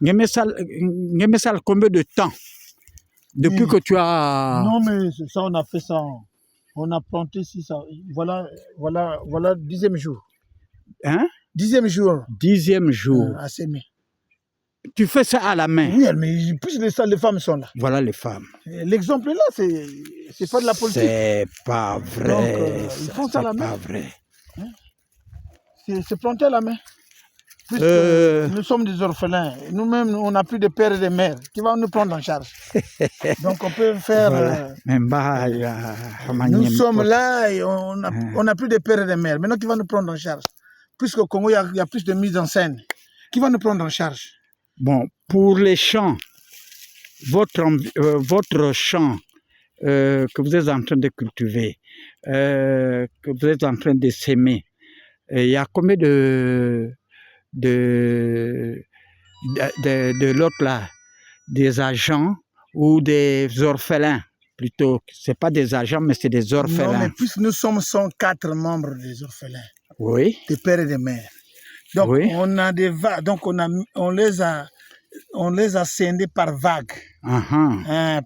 Nguemessal, combien de temps depuis que tu as... Non, mais ça, on a fait ça. On a planté ici, ça. Voilà, 10e jour. Hein? 10e jour. 10e jour. À s'aimer. Tu fais ça à la main? Oui, mais plus les femmes sont là. Voilà les femmes. L'exemple là, c'est pas de la politique. C'est pas vrai. Donc, ils font ça à la main. C'est pas vrai. C'est planté à la main. Nous sommes des orphelins. Nous-mêmes, on n'a plus de père et de mère qui va nous prendre en charge. Donc on peut faire... Voilà. Nous sommes là et on n'a plus de père et de mère. Maintenant, qui va nous prendre en charge? Puisqu'au Congo, il y a plus de mise en scène. Qui va nous prendre en charge? Bon, pour les champs, votre champ que vous êtes en train de cultiver, que vous êtes en train de s'aimer, il y a combien de l'autre là, des agents ou des orphelins plutôt? C'est pas des agents, mais c'est des orphelins. Non, mais puisque nous sommes 104 membres des orphelins, oui, des pères et des mères. Donc oui. On a des vagues, donc on les a scindés par vagues,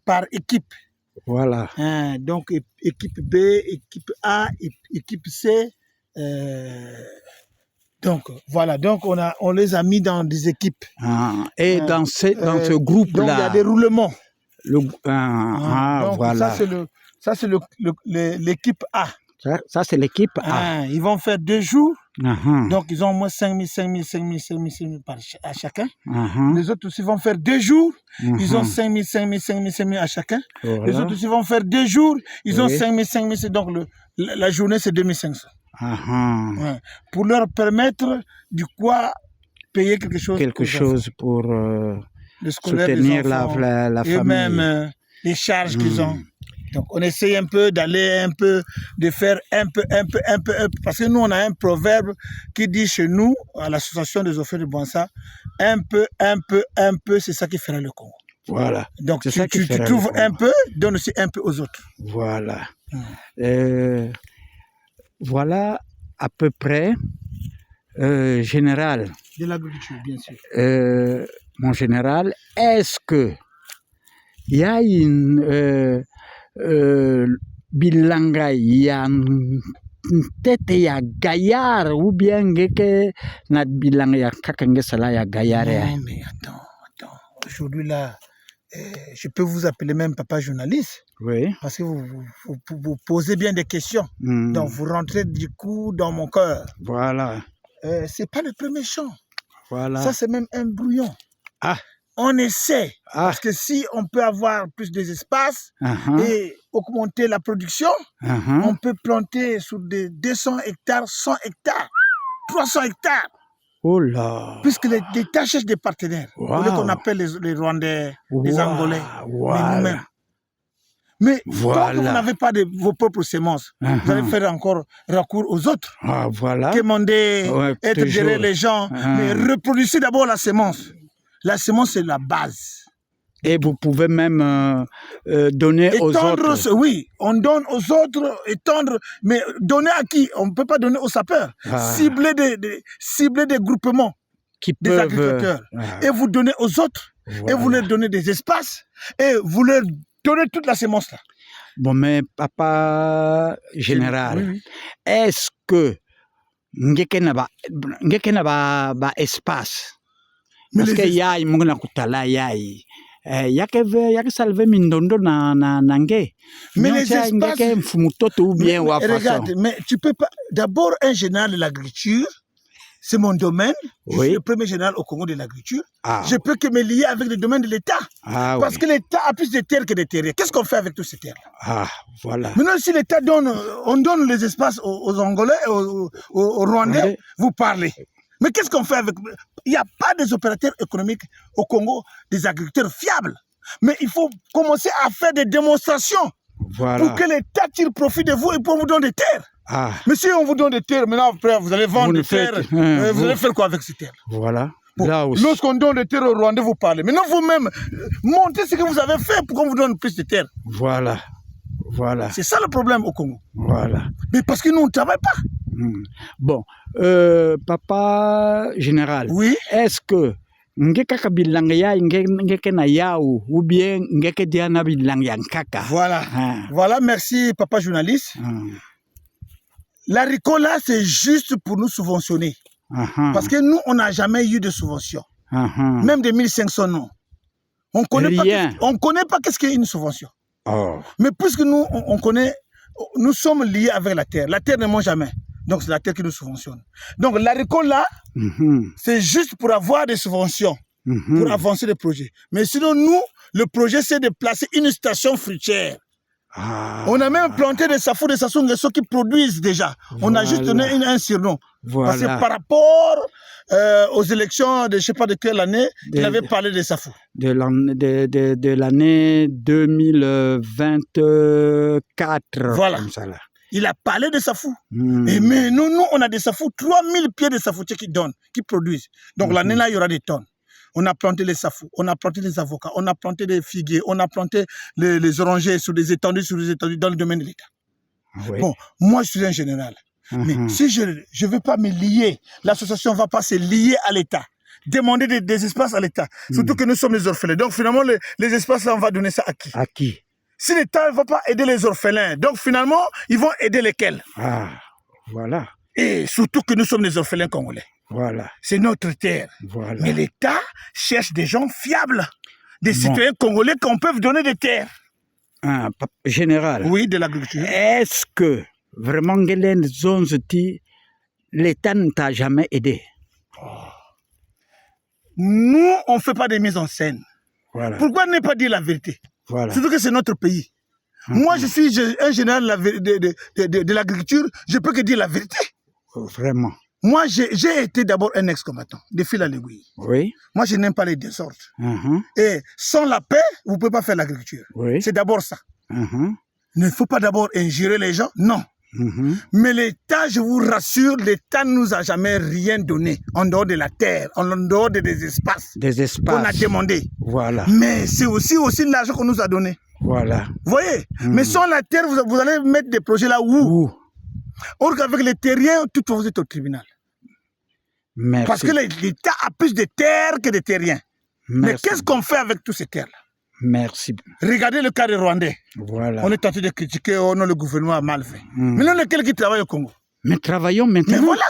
par équipe. Voilà. Donc équipe B, équipe A, équipe C. Donc voilà, donc on les a mis dans des équipes. Et dans ce groupe-là, donc il y a des roulements. Donc, voilà. Ça c'est l'équipe A. Ça c'est l'équipe A. Ils vont faire 2 jours. Donc ils ont au moins 5 000 à chacun. Les autres aussi vont faire 2 jours. Ils ont 5 000 à chacun. Voilà. Les autres aussi vont faire 2 jours. Ils ont 5 000. Donc la journée c'est 2500. Pour leur permettre du quoi payer quelque chose pour soutenir la famille. Et même les charges qu'ils ont. Donc on essaye un peu d'aller de faire un peu, parce que nous on a un proverbe qui dit chez nous, à l'association des orphelins de Bouanza, un peu, c'est ça qui fera le Congo. Voilà. Donc tu trouves un peu, donne aussi un peu aux autres. Voilà. Voilà à peu près, général. De l'agriculture, bien sûr. Mon général, est-ce que il y a une bilanga ya tête ya gaillard ou bien que na bilanga ya kakenge sala ya gaillard? Non mais attends. Aujourd'hui là, je peux vous appeler même papa journaliste. Oui. Parce que vous posez bien des questions. Donc vous rentrez du coup dans mon cœur. Voilà. C'est pas le premier chant. Voilà. Ça c'est même un brouillon. On essaie. Parce que si on peut avoir plus d'espace et augmenter la production, on peut planter sur des 200 hectares, 100 hectares, 300 hectares. Oh là. Puisque l'État cherche des partenaires. Au lieu qu'on appelle les Rwandais, les Angolais, mais nous-mêmes. Mais quand vous n'avez pas vos propres semences, vous allez faire encore recours aux autres. Demander, être derrière les gens, mais reproduisez d'abord la semence. La semence, c'est la base. Et vous pouvez même donner aux autres. Oui, on donne aux autres, étendre, mais donner à qui? On ne peut pas donner aux sapeurs. Cibler des groupements des agriculteurs. Et vous donnez aux autres. Et vous leur donnez des espaces. Et vous leur donnez toute la semence là. Bon, mais papa général, est-ce que ngeke na ba espace? Parce que yai munguna kutala yai. Yake salve mindondo na nge. Mais les espaces, regarde, mais tu peux pas. D'abord, un général de l'agriculture, c'est mon domaine. Je suis le premier général au Congo de l'agriculture. Je peux que me lier avec le domaine de l'État. Parce que l'État a plus de terres que de terrains. Qu'est-ce qu'on fait avec toutes ces terres? Voilà. Maintenant, si l'État on donne les espaces aux Angolais, aux Rwandais, vous parlez. Mais qu'est-ce qu'on fait avec... Il n'y a pas des opérateurs économiques au Congo, des agriculteurs fiables. Mais il faut commencer à faire des démonstrations pour que l'État tire profit de vous et pour vous donner des terres. Mais si on vous donne des terres, maintenant après, vous allez vendre des terres. Vous allez faire quoi avec ces terres? Voilà. Lorsqu'on donne des terres aux Rwandais, vous parlez. Maintenant, vous-même, montrez ce que vous avez fait pour qu'on vous donne plus de terres. Voilà. C'est ça le problème au Congo. Voilà. Mais parce que nous, on ne travaille pas. Bon, papa général, est-ce que Ngeka bilanga ya ngeke na yao ou bien ngeke diana bilanga yankaka. Voilà. Voilà, merci papa journaliste. L'haricot là, c'est juste pour nous subventionner. Parce que nous, on n'a jamais eu de subvention. Même de 1500, non. On ne connaît pas qu'est-ce qu'est une subvention. Mais puisque nous, on connaît, nous sommes liés avec la terre. La terre ne mange jamais. Donc, c'est la terre qui nous subventionne. Donc, l'haricot là, c'est juste pour avoir des subventions, pour avancer les projets. Mais sinon, nous, le projet, c'est de placer une station fruitière. On a même planté des safou, des sassou-nguesso qui produisent déjà. On a juste donné un surnom. Parce que par rapport aux élections de je ne sais pas de quelle année, il avait parlé des safou. De l'année 2024. Voilà. Comme ça, là. Il a parlé de safou. Mais nous, on a des safou, 3000 pieds de safoutiers qui donnent, qui produisent. Donc l'année là, il y aura des tonnes. On a planté les safou, on a planté les avocats, on a planté des figuiers, on a planté les orangers sur des étendues dans le domaine de l'État. Bon, moi je suis un général. Mais si je ne veux pas me lier, l'association ne va pas se lier à l'État. Demander des espaces à l'État. Surtout que nous sommes les orphelins. Donc finalement, les espaces là, on va donner ça à qui? À qui? Si l'État ne va pas aider les orphelins, donc finalement, ils vont aider lesquels? Voilà. Et surtout que nous sommes les orphelins congolais. Voilà. C'est notre terre. Voilà. Mais l'État cherche des gens fiables, des citoyens congolais qu'on peut donner des terres. Général. Oui, de l'agriculture. Est-ce que vraiment, l'État ne t'a jamais aidé? Nous, on ne fait pas de mise en scène. Voilà. Pourquoi ne pas dire la vérité? Voilà. Surtout que c'est notre pays. Moi, je suis un général de l'agriculture, je peux que dire la vérité. Vraiment. Moi, j'ai été d'abord un ex-combattant, de fil à l'aiguille. Oui. Moi, je n'aime pas les désordres. Et sans la paix, vous ne pouvez pas faire l'agriculture. Oui. C'est d'abord ça. Il ne faut pas d'abord injurer les gens, non. Mais l'État, je vous rassure, l'État ne nous a jamais rien donné en dehors de la terre, en dehors des espaces. Des espaces. Qu'on a demandé. Voilà. Mais c'est aussi l'argent qu'on nous a donné. Voilà. Vous voyez? Mais sans la terre, vous allez mettre des projets là où? Or qu'avec les terriens, tout vous êtes au tribunal. Merci. Parce que l'État a plus de terres que de terriens. Merci. Mais qu'est-ce qu'on fait avec toutes ces terres-là? Merci. Regardez le cas des Rwandais. Voilà. On est tenté de critiquer, oh non, le gouvernement a mal fait. Mais non, lequel qui travaille au Congo? Mais travaillons maintenant. Mais voilà.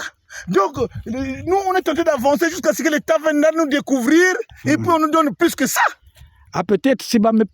Donc, nous, on est tenté d'avancer jusqu'à ce que l'État vienne nous découvrir et puis on nous donne plus que ça. Peut-être si je me